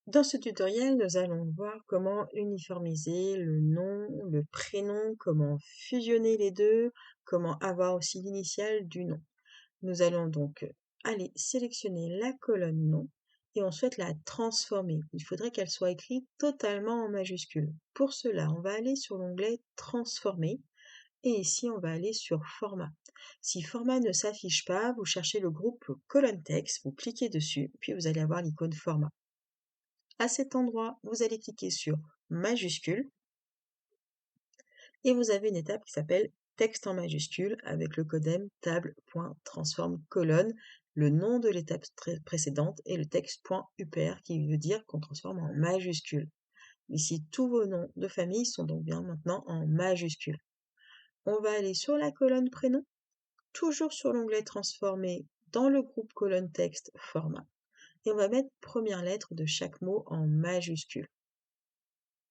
Dans ce tutoriel, nous allons voir comment uniformiser le nom, le prénom, comment fusionner les deux, comment avoir aussi l'initiale du nom. Nous allons donc aller sélectionner la colonne nom et on souhaite la transformer. Il faudrait qu'elle soit écrite totalement en majuscule. Pour cela, on va aller sur l'onglet Transformer et ici, on va aller sur Format. Si Format ne s'affiche pas, vous cherchez le groupe colonne texte, vous cliquez dessus, puis vous allez avoir l'icône Format. À cet endroit, vous allez cliquer sur majuscule et vous avez une étape qui s'appelle texte en majuscule avec le codem table.transform colonne, le nom de l'étape précédente et le texte.upr qui veut dire qu'on transforme en majuscule. Ici, tous vos noms de famille sont donc bien maintenant en majuscule. On va aller sur la colonne prénom, toujours sur l'onglet transformer dans le groupe colonne texte format et on va mettre première lettre de chaque mot en majuscule.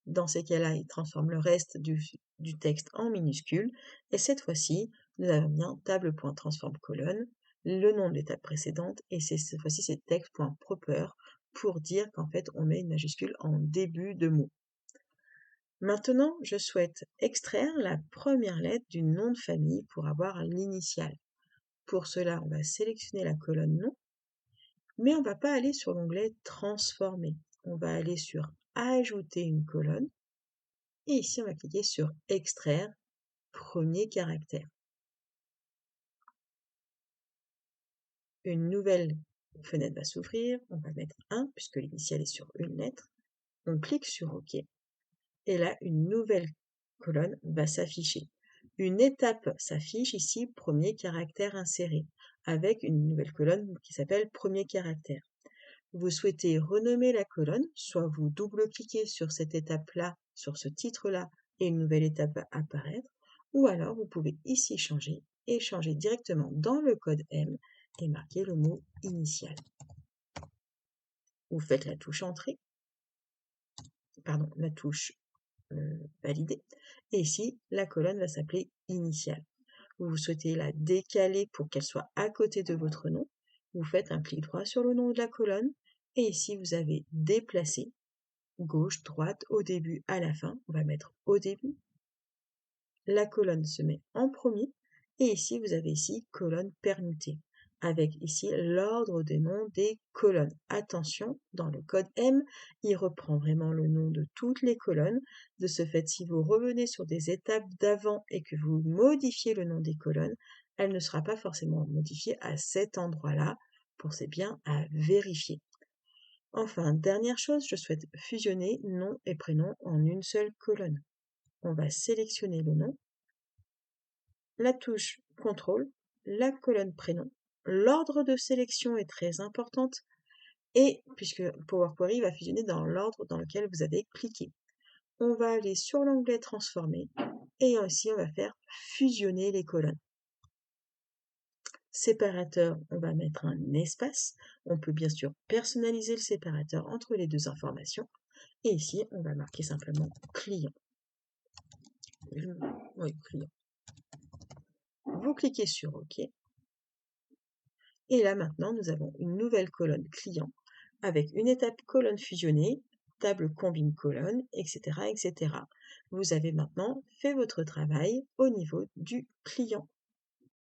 Dans ces cas-là, il transforme le reste du texte en minuscule. Et cette fois-ci, nous avons bien table.transform colonne, le nom de l'étape précédente, et cette fois-ci, c'est texte.proper pour dire qu'en fait, on met une majuscule en début de mot. Maintenant, je souhaite extraire la première lettre du nom de famille pour avoir l'initiale. Pour cela, on va sélectionner la colonne nom, mais on ne va pas aller sur l'onglet transformer. On va aller sur ajouter une colonne. Et ici, on va cliquer sur extraire, premier caractère. Une nouvelle fenêtre va s'ouvrir. On va mettre 1 puisque l'initiale est sur une lettre. On clique sur OK. Et là, une nouvelle colonne va s'afficher. Une étape s'affiche ici, premier caractère inséré, avec une nouvelle colonne qui s'appelle premier caractère. Vous souhaitez renommer la colonne, soit vous double-cliquez sur cette étape-là, sur ce titre-là, et une nouvelle étape va apparaître, ou alors vous pouvez ici changer et changer directement dans le code M et marquer le mot initial. Vous faites la touche entrée, pardon, la touche valider, et ici la colonne va s'appeler initial. Vous souhaitez la décaler pour qu'elle soit à côté de votre nom, vous faites un clic droit sur le nom de la colonne, et ici vous avez déplacé, gauche, droite, au début, à la fin, on va mettre au début. La colonne se met en premier, et ici vous avez ici colonne permutée, avec ici l'ordre des noms des colonnes. Attention, dans le code M, il reprend vraiment le nom de toutes les colonnes. De ce fait, si vous revenez sur des étapes d'avant et que vous modifiez le nom des colonnes, elle ne sera pas forcément modifiée à cet endroit-là. Pensez bien à vérifier. Enfin, dernière chose, je souhaite fusionner nom et prénom en une seule colonne. On va sélectionner le nom, la touche CTRL, la colonne prénom. L'ordre de sélection est très importante et puisque Power Query va fusionner dans l'ordre dans lequel vous avez cliqué. On va aller sur l'onglet Transformer et ici on va faire fusionner les colonnes. Séparateur, on va mettre un espace. On peut bien sûr personnaliser le séparateur entre les deux informations. Et ici, on va marquer simplement client. Oui, client. Vous cliquez sur OK. Et là, maintenant, nous avons une nouvelle colonne client avec une étape colonne fusionnée, table combine colonne, etc., etc. Vous avez maintenant fait votre travail au niveau du client.